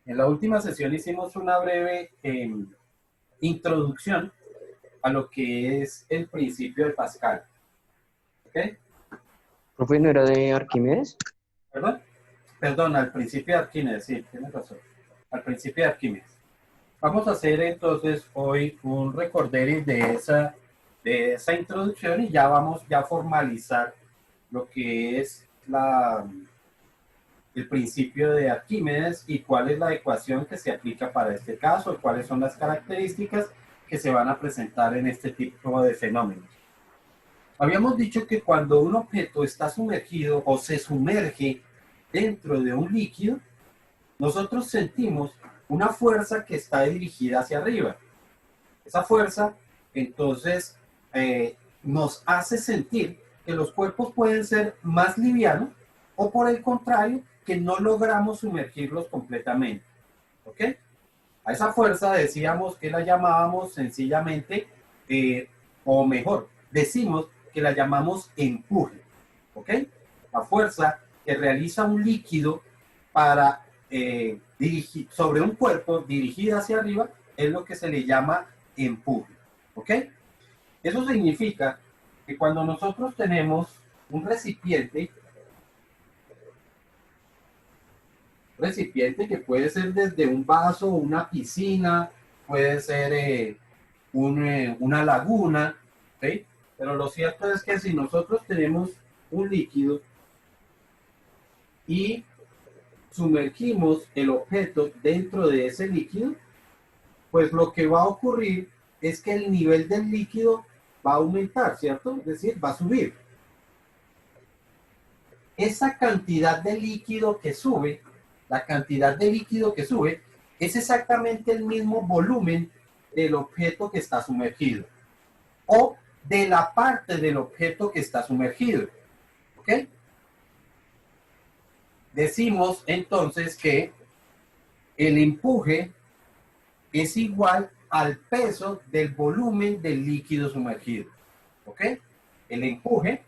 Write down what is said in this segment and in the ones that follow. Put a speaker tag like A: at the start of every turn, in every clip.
A: En la última sesión hicimos una breve introducción a lo que es el principio de Pascal. ¿Ok?
B: Profe, ¿no era de Arquímedes?
A: ¿Perdón? Perdón, al principio de Arquímedes, sí, tienes razón. Al principio de Arquímedes. Vamos a hacer entonces hoy un recorderis de esa introducción y ya vamos a formalizar lo que es el principio de Arquímedes y cuál es la ecuación que se aplica para este caso, cuáles son las características que se van a presentar en este tipo de fenómenos. Habíamos dicho que cuando un objeto está sumergido o se sumerge dentro de un líquido, nosotros sentimos una fuerza que está dirigida hacia arriba. Esa fuerza, entonces, nos hace sentir que los cuerpos pueden ser más livianos o por el contrario, que no logramos sumergirlos completamente. ¿Ok? A esa fuerza decíamos que la llamábamos sencillamente, o mejor, decimos que la llamamos empuje. ¿Ok? La fuerza que realiza un líquido para dirigir sobre un cuerpo dirigida hacia arriba es lo que se le llama empuje. ¿Ok? Eso significa que cuando nosotros tenemos un recipiente que puede ser desde un vaso, una piscina, puede ser una laguna, ¿sí? Pero lo cierto es que si nosotros tenemos un líquido y sumergimos el objeto dentro de ese líquido, pues lo que va a ocurrir es que el nivel del líquido va a aumentar, ¿cierto? Es decir, va a subir. Esa cantidad de líquido que sube, la cantidad de líquido que sube, es exactamente el mismo volumen del objeto que está sumergido o de la parte del objeto que está sumergido. ¿Ok? Decimos entonces que el empuje es igual al peso del volumen del líquido sumergido. ¿Ok? El empuje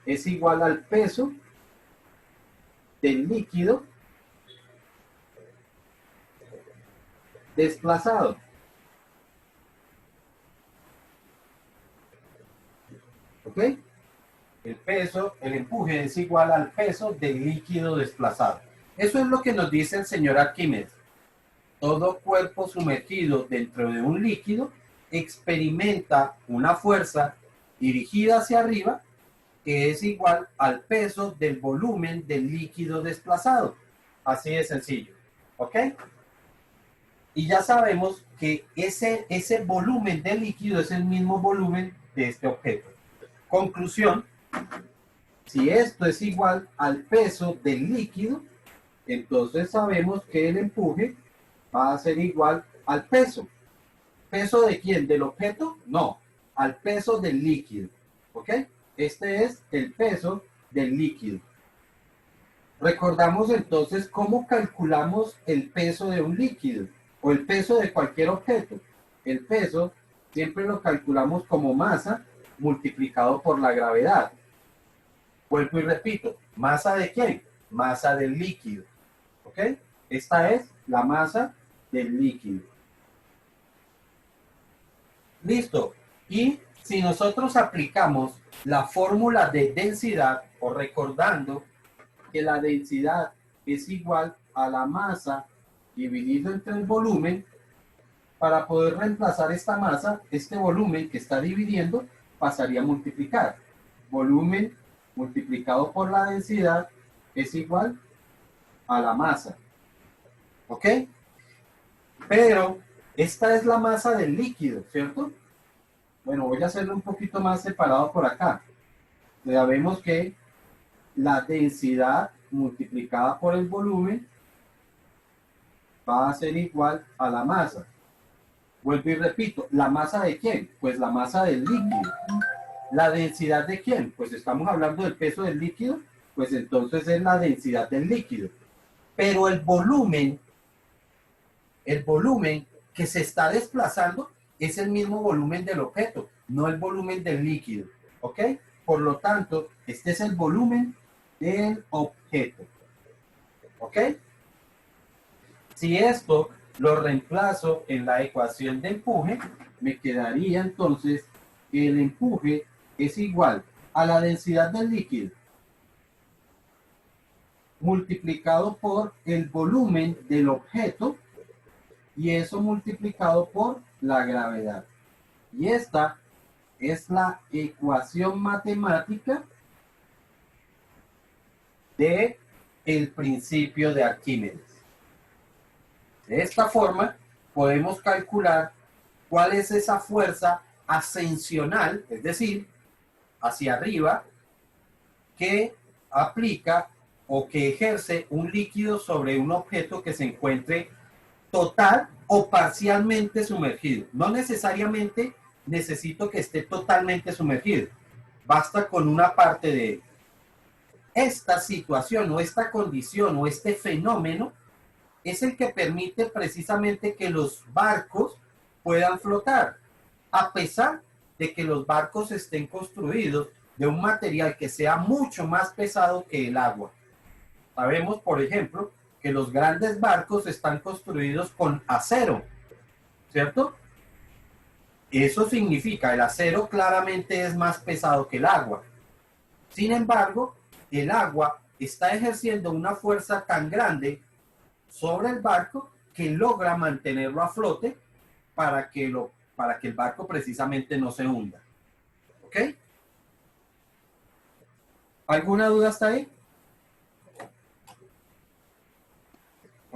A: es igual al peso del líquido desplazado. ¿Ok? El peso, el empuje es igual al peso del líquido desplazado. Eso es lo que nos dice el señor Arquímedes. Todo cuerpo sumergido dentro de un líquido experimenta una fuerza dirigida hacia arriba que es igual al peso del volumen del líquido desplazado. Así de sencillo. ¿Ok? Y ya sabemos que ese volumen del líquido es el mismo volumen de este objeto. Conclusión, si esto es igual al peso del líquido, entonces sabemos que el empuje va a ser igual al peso. ¿Peso de quién? ¿Del objeto? No, al peso del líquido. ¿Ok? Este es el peso del líquido. Recordamos entonces cómo calculamos el peso de un líquido o el peso de cualquier objeto. El peso siempre lo calculamos como masa multiplicado por la gravedad. Vuelvo y repito, ¿masa de quién? Masa del líquido. ¿Ok? Esta es la masa del líquido. Listo. Y si nosotros aplicamos la fórmula de densidad, o recordando que la densidad es igual a la masa dividido entre el volumen, para poder reemplazar esta masa, este volumen que está dividiendo pasaría a multiplicar. Volumen multiplicado por la densidad es igual a la masa. ¿Ok? Pero esta es la masa del líquido, ¿cierto? Bueno, voy a hacerlo un poquito más separado por acá. Ya vemos que la densidad multiplicada por el volumen va a ser igual a la masa. Vuelvo y repito, ¿la masa de quién? Pues la masa del líquido. ¿La densidad de quién? Pues estamos hablando del peso del líquido, pues entonces es la densidad del líquido. Pero el volumen que se está desplazando es el mismo volumen del objeto, no el volumen del líquido. ¿Ok? Por lo tanto, este es el volumen del objeto. ¿Ok? Si esto lo reemplazo en la ecuación de empuje, me quedaría entonces que el empuje es igual a la densidad del líquido multiplicado por el volumen del objeto y eso multiplicado por la gravedad. Y esta es la ecuación matemática de el principio de Arquímedes. De esta forma podemos calcular cuál es esa fuerza ascensional, es decir, hacia arriba, que aplica o que ejerce un líquido sobre un objeto que se encuentre total o parcialmente sumergido. No necesariamente necesito que esté totalmente sumergido. Basta con una parte de él. Esta situación o esta condición o este fenómeno es el que permite precisamente que los barcos puedan flotar, a pesar de que los barcos estén construidos de un material que sea mucho más pesado que el agua. Sabemos, por ejemplo, que los grandes barcos están construidos con acero, ¿cierto? Eso significa, el acero claramente es más pesado que el agua. Sin embargo, el agua está ejerciendo una fuerza tan grande sobre el barco que logra mantenerlo a flote para que el barco precisamente no se hunda. ¿Ok? ¿Alguna duda hasta ahí?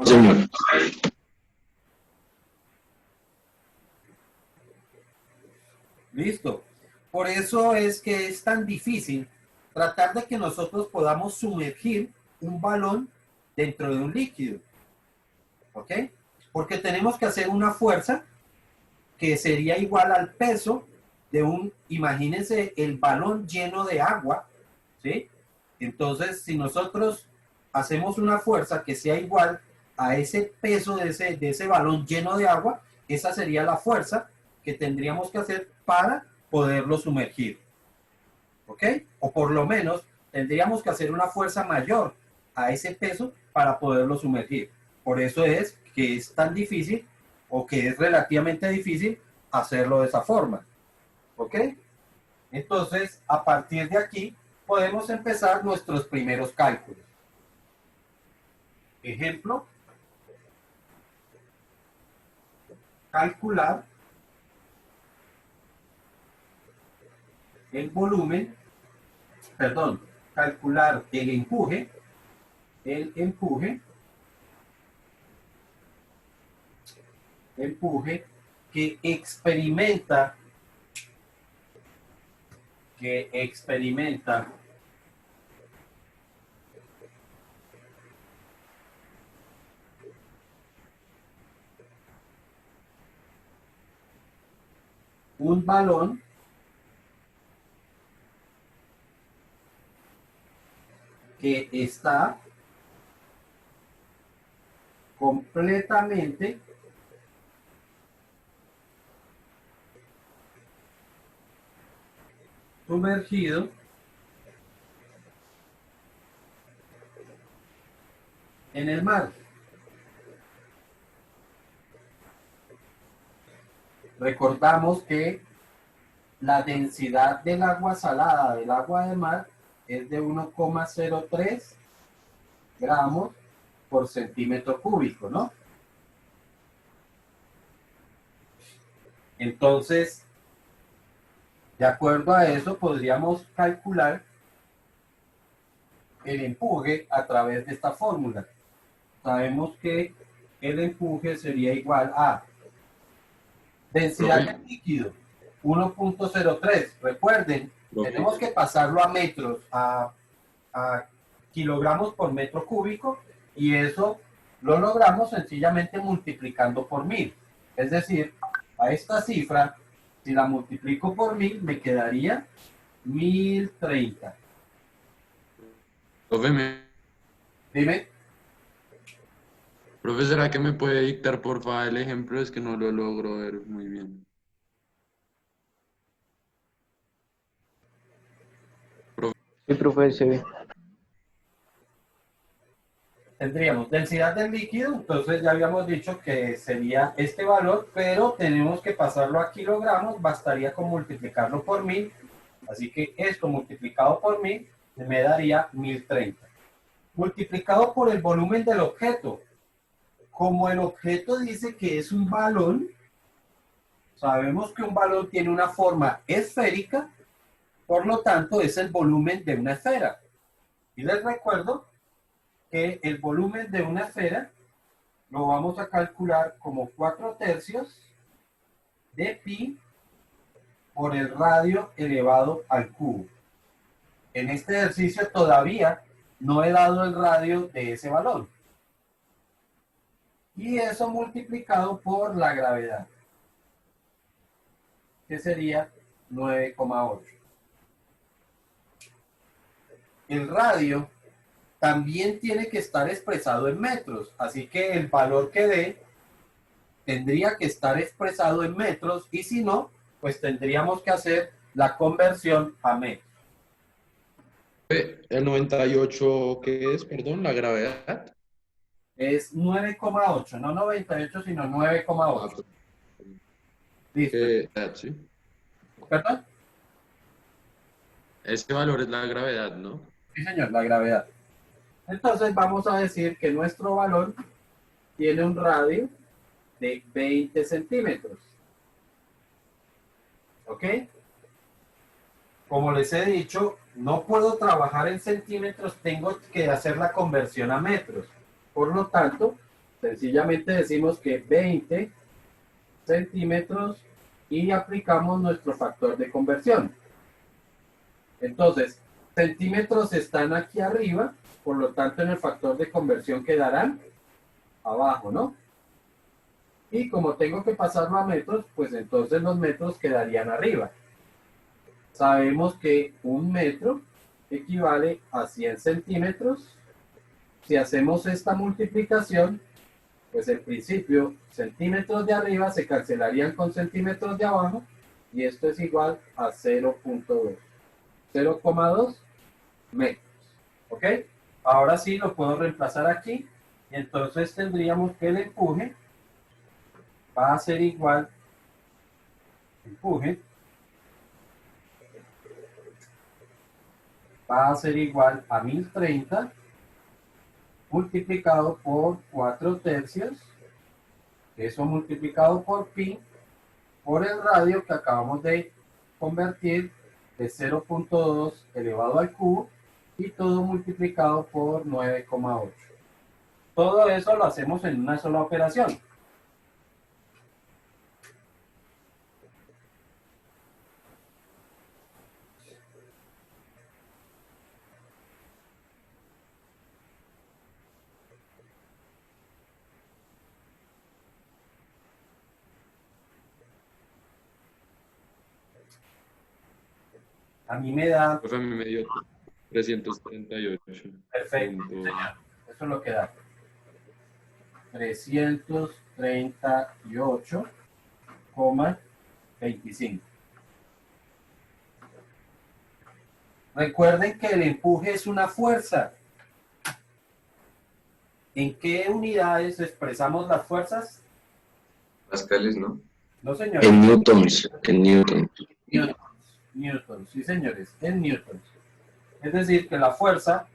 C: Señor.
A: Listo. Por eso es que es tan difícil tratar de que nosotros podamos sumergir un balón dentro de un líquido. ¿Ok? Porque tenemos que hacer una fuerza que sería igual al peso de imagínense el balón lleno de agua, ¿sí? Entonces, si nosotros hacemos una fuerza que sea igual a ese peso de ese balón lleno de agua, esa sería la fuerza que tendríamos que hacer para poderlo sumergir. ¿Ok? O por lo menos tendríamos que hacer una fuerza mayor a ese peso para poderlo sumergir. Por eso es que es tan difícil o que es relativamente difícil hacerlo de esa forma. ¿Ok? Entonces, a partir de aquí, podemos empezar nuestros primeros cálculos. Ejemplo, calcular el volumen, perdón, calcular el empuje que experimenta un balón que está completamente sumergido en el mar. Recordamos que la densidad del agua salada, del agua de mar, es de 1,03 gramos por centímetro cúbico, ¿no? Entonces, de acuerdo a eso, podríamos calcular el empuje a través de esta fórmula. Sabemos que el empuje sería igual a densidad del líquido, 1,03. Recuerden, tenemos que pasarlo a metros, a kilogramos por metro cúbico, y eso lo logramos sencillamente multiplicando por 1000. Es decir, a esta cifra, si la multiplico por 1000, me quedaría 1030. Dime.
C: Profe, ¿será que me puede dictar por favor el ejemplo? Es que no lo logro ver muy bien.
B: Sí, profe, se ve.
A: tendríamos densidad del líquido, entonces ya habíamos dicho que sería este valor, pero tenemos que pasarlo a kilogramos, bastaría con multiplicarlo por 1000, así que esto multiplicado por 1000 me daría 1030. Multiplicado por el volumen del objeto, como el objeto dice que es un balón, sabemos que un balón tiene una forma esférica, por lo tanto es el volumen de una esfera. Y les recuerdo que el volumen de una esfera lo vamos a calcular como 4/3 de pi por el radio elevado al cubo. En este ejercicio todavía no he dado el radio de ese balón. Y eso multiplicado por la gravedad, que sería 9,8. El radio también tiene que estar expresado en metros, así que el valor que dé tendría que estar expresado en metros, y si no, pues tendríamos que hacer la conversión a metros.
C: El 98, ¿qué es? Perdón, la gravedad.
A: Es 9,8, no 98, sino 9,8. Listo.
C: Sí.
A: ¿Perdón?
C: Ese valor es la gravedad, ¿no?
A: Sí, señor, la gravedad. Entonces vamos a decir que nuestro balón tiene un radio de 20 centímetros. ¿Ok? Como les he dicho, no puedo trabajar en centímetros, tengo que hacer la conversión a metros. Por lo tanto, sencillamente decimos que 20 centímetros y aplicamos nuestro factor de conversión. Entonces, centímetros están aquí arriba, por lo tanto en el factor de conversión quedarán abajo, ¿no? Y como tengo que pasarlo a metros, pues entonces los metros quedarían arriba. Sabemos que un metro equivale a 100 centímetros. Si hacemos esta multiplicación, pues en principio centímetros de arriba se cancelarían con centímetros de abajo, y esto es igual a 0.2. 0,2 metros. ¿Ok? Ahora sí lo puedo reemplazar aquí, y entonces tendríamos que el empuje va a ser igual, empuje va a ser igual a 1030 multiplicado por 4/3, eso multiplicado por pi, por el radio que acabamos de convertir de 0.2 elevado al cubo, y todo multiplicado por 9,8. Todo eso lo hacemos en una sola operación. A mí me da...
C: Pues a mí me dio 338.
A: Perfecto,
C: Punto.
A: señor. Eso es lo que da. 338,25. Recuerden que el empuje es una fuerza. ¿En qué unidades expresamos las fuerzas?
D: Pascales, ¿no?
A: No, señor.
B: En newtons, en newtons.
A: Newtons, sí, señores, en newtons. Es decir, que la fuerza,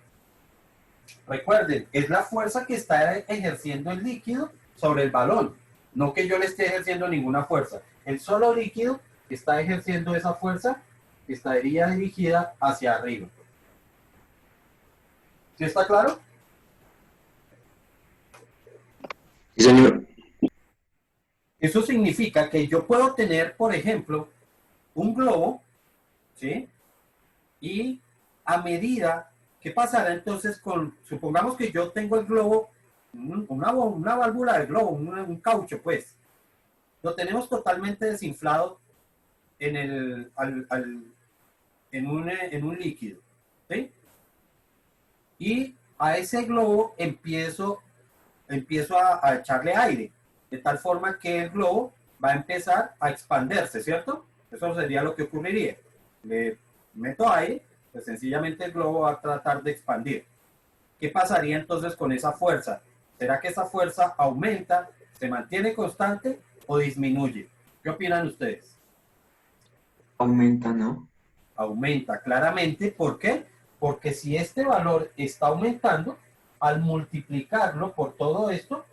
A: recuerden, es la fuerza que está ejerciendo el líquido sobre el balón. No que yo le esté ejerciendo ninguna fuerza. El solo líquido que está ejerciendo esa fuerza estaría dirigida hacia arriba. ¿Sí está claro?
B: Sí, señor.
A: Eso significa que yo puedo tener, por ejemplo, un globo, ¿sí? Y a medida, ¿qué pasará entonces con, supongamos que yo tengo el globo, una válvula del globo, un caucho, pues, lo tenemos totalmente desinflado en un líquido, ¿sí? Y a ese globo empiezo a echarle aire, de tal forma que el globo va a empezar a expandirse, ¿cierto? Eso sería lo que ocurriría. Le meto aire, pues sencillamente el globo va a tratar de expandir. ¿Qué pasaría entonces con esa fuerza? ¿Será que esa fuerza aumenta, se mantiene constante o disminuye? ¿Qué opinan ustedes?
D: Aumenta, ¿no?
A: Aumenta claramente. ¿Por qué? Porque si este valor está aumentando, al multiplicarlo por todo esto,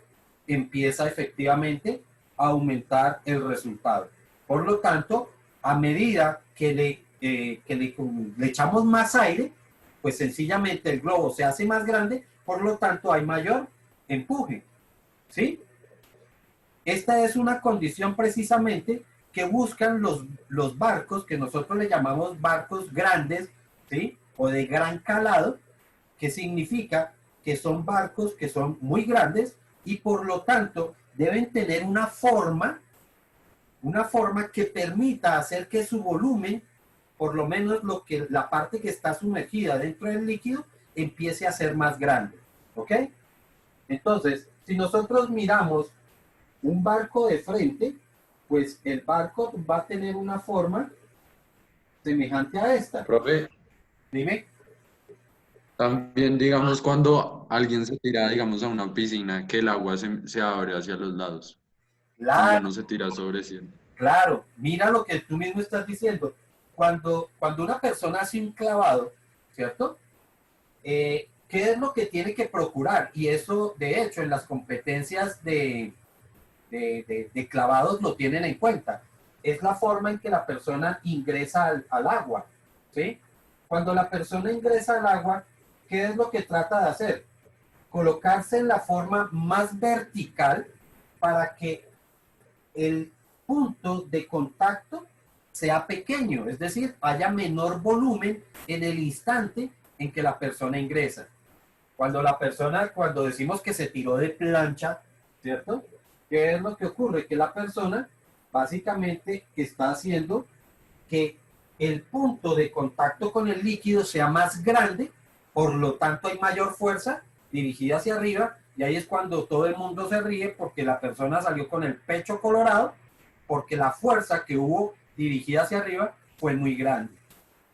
A: empieza efectivamente a aumentar el resultado. Por lo tanto, a medida que le echamos más aire, pues sencillamente el globo se hace más grande, por lo tanto hay mayor empuje. ¿Sí? Esta es una condición precisamente que buscan los barcos, que nosotros le llamamos barcos grandes, ¿sí? O de gran calado, que significa que son barcos que son muy grandes y por lo tanto deben tener una forma que permita hacer que su volumen, por lo menos la parte que está sumergida dentro del líquido, empiece a ser más grande. ¿Ok? Entonces, si nosotros miramos un barco de frente, pues el barco va a tener una forma semejante a esta.
C: Profe,
A: Dime.
C: también digamos cuando alguien se tira, digamos, a una piscina, que el agua se abre hacia los lados, cuando
A: Claro,
C: uno se tira sobre sí.
A: claro, mira lo que tú mismo estás diciendo. Cuando una persona hace un clavado, ¿cierto? ¿Qué es lo que tiene que procurar? Y eso, de hecho, en las competencias de clavados lo tienen en cuenta. Es la forma en que la persona ingresa al agua, ¿sí? Cuando la persona ingresa al agua, ¿qué es lo que trata de hacer? Colocarse en la forma más vertical para que el punto de contacto sea pequeño, es decir, haya menor volumen en el instante en que la persona ingresa. Cuando decimos que se tiró de plancha, ¿cierto? ¿Qué es lo que ocurre? Que la persona básicamente está haciendo que el punto de contacto con el líquido sea más grande, por lo tanto hay mayor fuerza dirigida hacia arriba, y ahí es cuando todo el mundo se ríe porque la persona salió con el pecho colorado, porque la fuerza que hubo dirigida hacia arriba fue muy grande.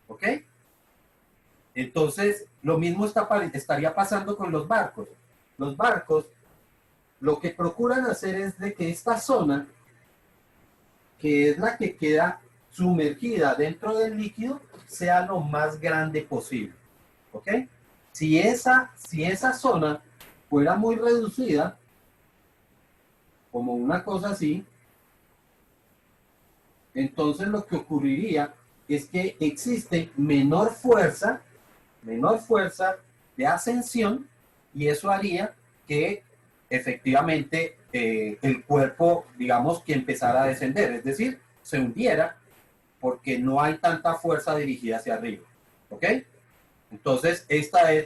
A: ¿Ok? Entonces, lo mismo estaría pasando con los barcos. Los barcos lo que procuran hacer es de que esta zona, que es la que queda sumergida dentro del líquido, sea lo más grande posible. ¿Ok? Si esa zona fuera muy reducida, como una cosa así, entonces lo que ocurriría es que existe menor fuerza de ascensión, y eso haría que efectivamente el cuerpo, digamos, que empezara a descender, es decir, se hundiera porque no hay tanta fuerza dirigida hacia arriba. ¿Ok? Entonces,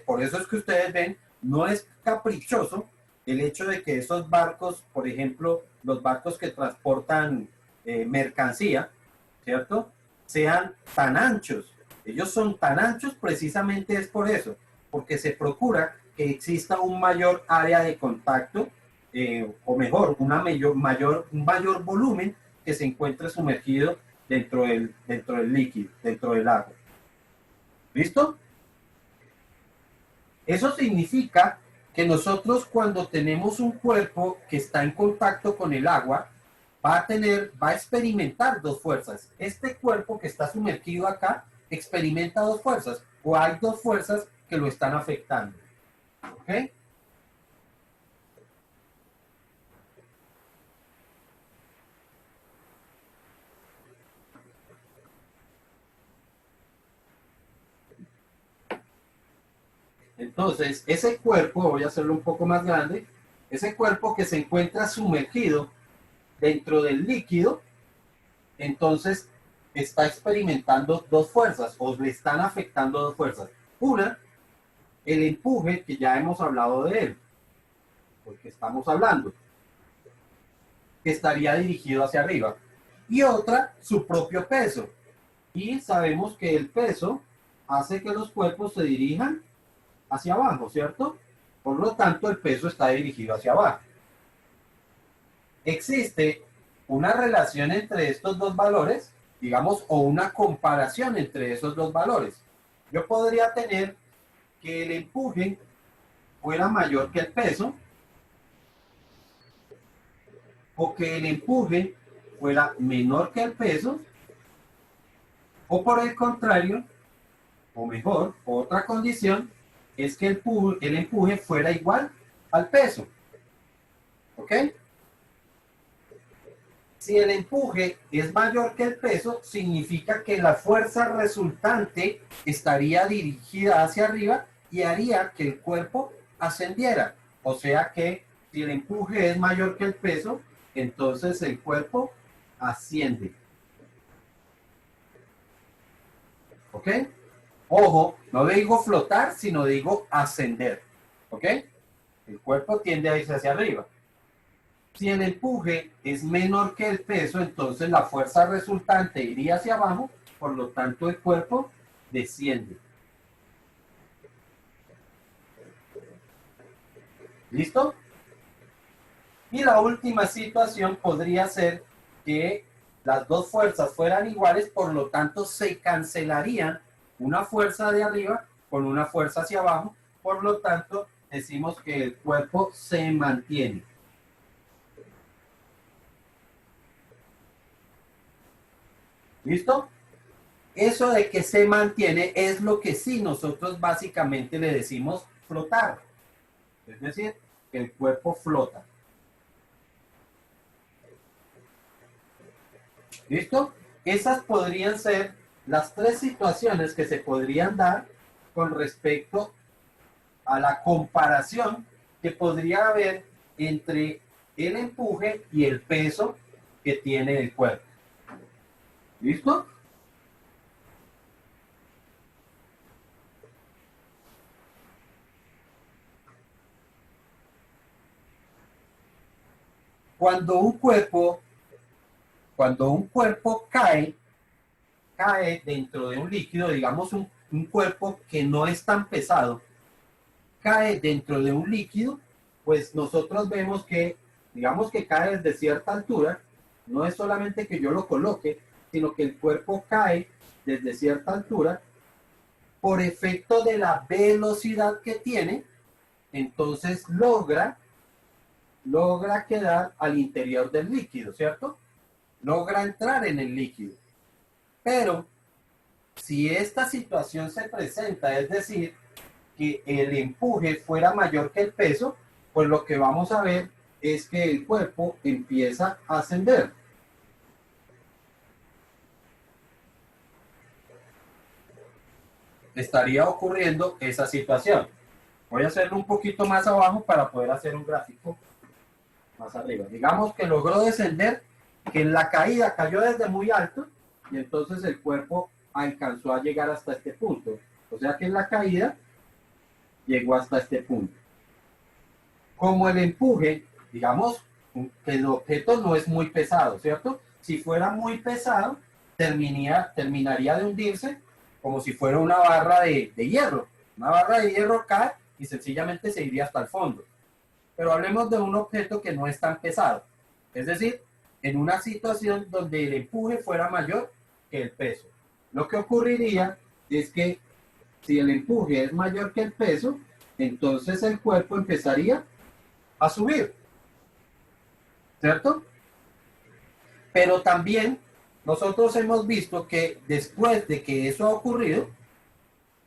A: por eso es que ustedes ven, no es caprichoso el hecho de que esos barcos, por ejemplo, los barcos que transportan mercancía, ¿cierto? Sean tan anchos. Ellos son tan anchos precisamente es por eso, porque se procura que exista un mayor área de contacto, o mejor, un mayor volumen que se encuentre sumergido dentro del líquido, dentro del agua. ¿Listo? Eso significa que nosotros cuando tenemos un cuerpo que está en contacto con el agua, va a experimentar dos fuerzas. Este cuerpo que está sumergido acá experimenta dos fuerzas, o hay dos fuerzas que lo están afectando. ¿Ok? Entonces, ese cuerpo, voy a hacerlo un poco más grande, ese cuerpo que se encuentra sumergido dentro del líquido, entonces está experimentando dos fuerzas, o le están afectando dos fuerzas. Una, el empuje, que ya hemos hablado de él, porque estamos hablando, que estaría dirigido hacia arriba. Y otra, su propio peso. Y sabemos que el peso hace que los cuerpos se dirijan hacia abajo, ¿cierto? Por lo tanto, el peso está dirigido hacia abajo. Existe una relación entre estos dos valores, digamos, o una comparación entre esos dos valores. Yo podría tener que el empuje fuera mayor que el peso, o que el empuje fuera menor que el peso, o por el contrario, o mejor, otra condición, es que el empuje fuera igual al peso. ¿Ok? Si el empuje es mayor que el peso, significa que la fuerza resultante estaría dirigida hacia arriba y haría que el cuerpo ascendiera. O sea que si el empuje es mayor que el peso, entonces el cuerpo asciende. ¿Ok? Ojo, no digo flotar, sino digo ascender. ¿Ok? El cuerpo tiende a irse hacia arriba. Si el empuje es menor que el peso, entonces la fuerza resultante iría hacia abajo, por lo tanto el cuerpo desciende. ¿Listo? Y la última situación podría ser que las dos fuerzas fueran iguales, por lo tanto se cancelarían una fuerza de arriba con una fuerza hacia abajo, por lo tanto decimos que el cuerpo se mantiene. ¿Listo? Eso de que se mantiene es lo que sí nosotros básicamente le decimos flotar. Es decir, que el cuerpo flota. ¿Listo? Esas podrían ser las tres situaciones que se podrían dar con respecto a la comparación que podría haber entre el empuje y el peso que tiene el cuerpo. ¿Listo? Cuando un cuerpo cae dentro de un líquido, digamos un cuerpo que no es tan pesado, cae dentro de un líquido, pues nosotros vemos que, digamos que cae desde cierta altura, no es solamente que yo lo coloque, sino que el cuerpo cae desde cierta altura por efecto de la velocidad que tiene, entonces logra quedar al interior del líquido, ¿cierto? Logra entrar en el líquido. Pero si esta situación se presenta, es decir, que el empuje fuera mayor que el peso, pues lo que vamos a ver es que el cuerpo empieza a ascender. Estaría ocurriendo esa situación. Voy a hacerlo un poquito más abajo para poder hacer un gráfico más arriba. Digamos que logró descender, que en la caída cayó desde muy alto y entonces el cuerpo alcanzó a llegar hasta este punto. O sea que en la caída llegó hasta este punto. Como el empuje, digamos que el objeto no es muy pesado, ¿cierto? Si fuera muy pesado, terminaría de hundirse como si fuera una barra de hierro. Una barra de hierro cae y sencillamente se iría hasta el fondo. Pero hablemos de un objeto que no es tan pesado. Es decir, en una situación donde el empuje fuera mayor que el peso. Lo que ocurriría es que si el empuje es mayor que el peso, entonces el cuerpo empezaría a subir. ¿Cierto? Pero también nosotros hemos visto que después de que eso ha ocurrido,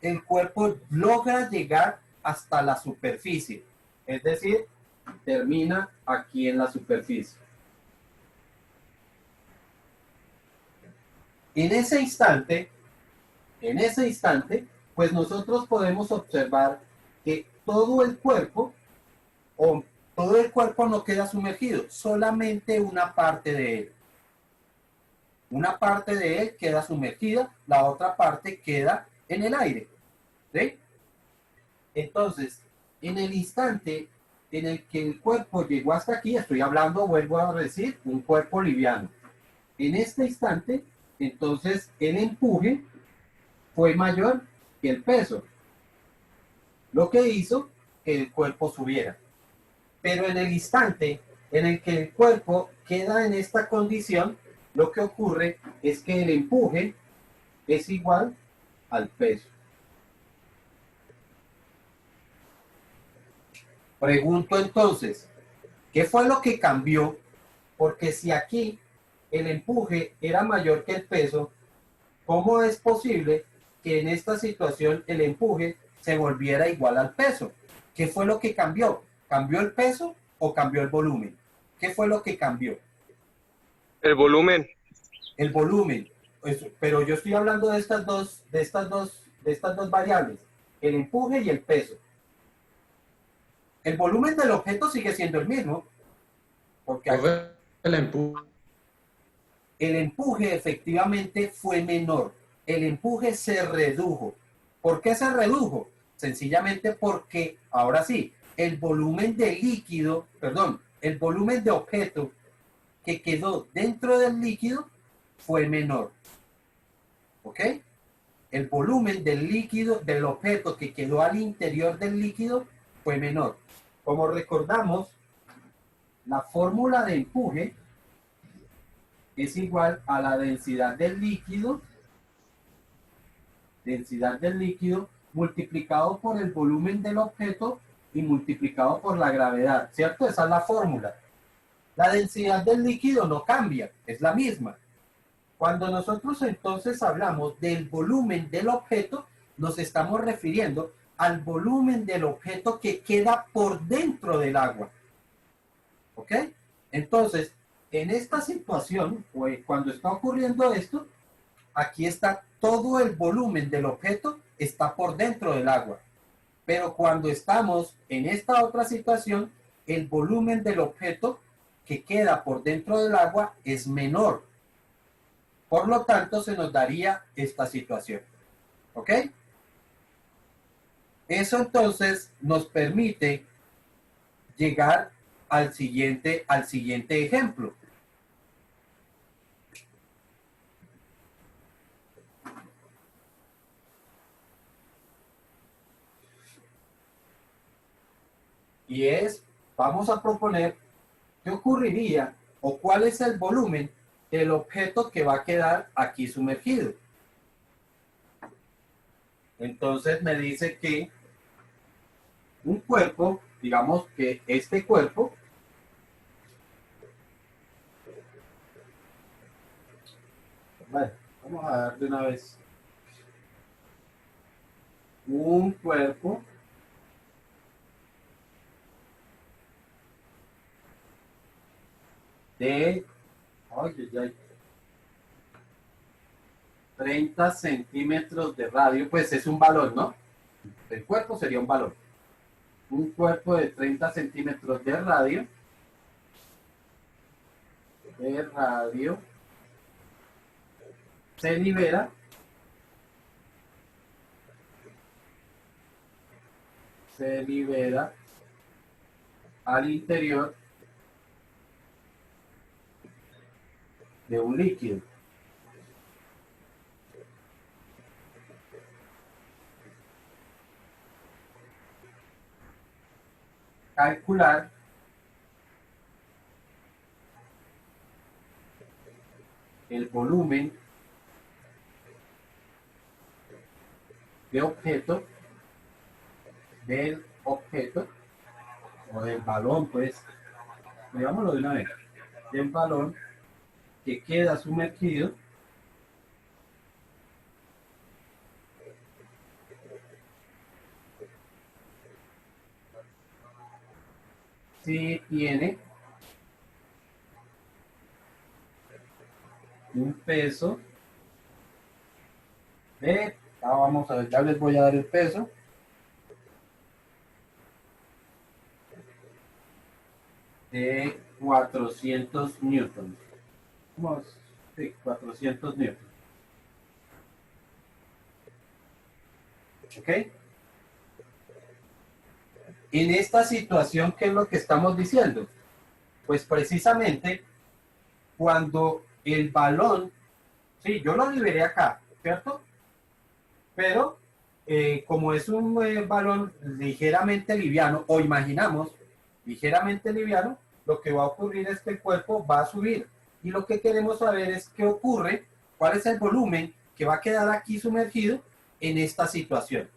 A: el cuerpo logra llegar hasta la superficie. Es decir, termina aquí en la superficie. En ese instante, pues nosotros podemos observar que todo el cuerpo no queda sumergido, solamente una parte de él. Una parte de él queda sumergida, la otra parte queda en el aire. ¿Sí? Entonces, en el instante en el que el cuerpo llegó hasta aquí, estoy hablando, vuelvo a decir, un cuerpo liviano. En este instante, entonces, el empuje fue mayor que el peso, lo que hizo que el cuerpo subiera. Pero en el instante en el que el cuerpo queda en esta condición, lo que ocurre es que el empuje es igual al peso. Pregunto entonces, ¿qué fue lo que cambió? Porque si aquí el empuje era mayor que el peso, ¿cómo es posible que en esta situación el empuje se volviera igual al peso? ¿Qué fue lo que cambió? ¿Cambió el peso o cambió el volumen? ¿Qué fue lo que cambió?
E: El volumen.
A: El volumen. Pero yo estoy hablando de estas dos variables, el empuje y el peso. El volumen del objeto sigue siendo el mismo, porque
C: Profe, el empuje.
A: el empuje efectivamente fue menor. El empuje se redujo. ¿Por qué se redujo? Sencillamente porque, ahora sí, el volumen de líquido, perdón, el volumen de objeto que quedó dentro del líquido fue menor. ¿Ok? El volumen del líquido, del objeto que quedó al interior del líquido fue menor. Como recordamos, la fórmula de empuje es igual a la densidad del líquido multiplicado por el volumen del objeto y multiplicado por la gravedad, ¿cierto? Esa es la fórmula. La densidad del líquido no cambia, es la misma. Cuando nosotros entonces hablamos del volumen del objeto, nos estamos refiriendo al volumen del objeto que queda por dentro del agua. ¿Ok? Entonces, en esta situación, cuando está ocurriendo esto, aquí está todo el volumen del objeto, está por dentro del agua. Pero cuando estamos en esta otra situación, el volumen del objeto que queda por dentro del agua es menor. Por lo tanto, se nos daría esta situación. ¿Ok? Eso entonces nos permite llegar al siguiente ejemplo. Y vamos a proponer qué ocurriría o cuál es el volumen del objeto que va a quedar aquí sumergido. Entonces me dice que un cuerpo, digamos que este cuerpo, bueno, vamos a dar de una vez un cuerpo de 30 centímetros de radio, pues es un balón, ¿no? El cuerpo sería un balón. Un cuerpo de 30 centímetros de radio. Se libera al interior de un líquido. Calcular el volumen del objeto o del balón, pues, digámoslo de una vez, del balón que queda sumergido si tiene un peso de, vamos a ver, ya les voy a dar el peso, de 400 newtons. Sí, 400 newtons. ¿Ok? En esta situación, ¿qué es lo que estamos diciendo? Pues precisamente cuando el balón, sí, yo lo liberé acá, ¿cierto? Pero como es un balón ligeramente liviano, o imaginamos ligeramente liviano, lo que va a ocurrir es que el cuerpo va a subir. Y lo que queremos saber es qué ocurre, cuál es el volumen que va a quedar aquí sumergido en esta situación.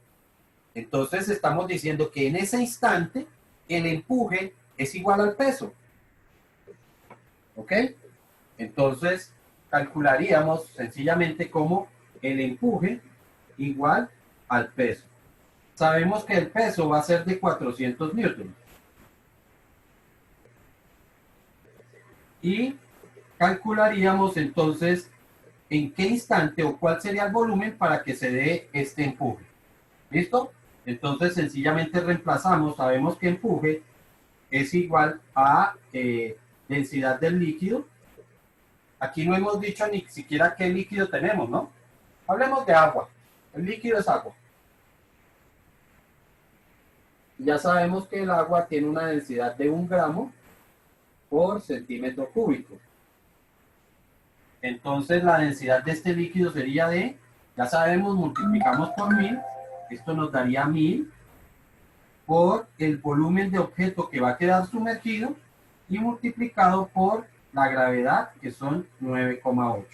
A: Entonces estamos diciendo que en ese instante el empuje es igual al peso. ¿Ok? Entonces, calcularíamos sencillamente como el empuje igual al peso. Sabemos que el peso va a ser de 400 newtons. Y calcularíamos entonces en qué instante o cuál sería el volumen para que se dé este empuje. ¿Listo? Entonces sencillamente reemplazamos, sabemos que empuje es igual a densidad del líquido. Aquí no hemos dicho ni siquiera qué líquido tenemos, ¿no? Hablemos de agua. El líquido es agua. Ya sabemos que el agua tiene una densidad de 1 gramo por centímetro cúbico. Entonces la densidad de este líquido sería de, ya sabemos, multiplicamos por 1000, esto nos daría 1000 por el volumen de objeto que va a quedar sumergido y multiplicado por la gravedad, que son 9,8.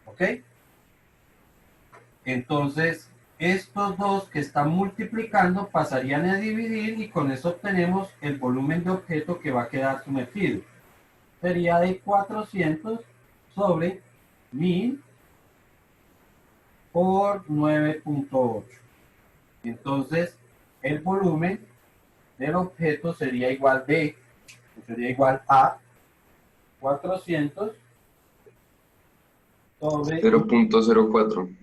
A: ¿Ok? Entonces, estos dos que están multiplicando pasarían a dividir y con eso obtenemos el volumen de objeto que va a quedar sumergido. Sería de 400 sobre 1000 por 9,8. Entonces, el volumen del objeto sería igual a 400 sobre
B: 0.04.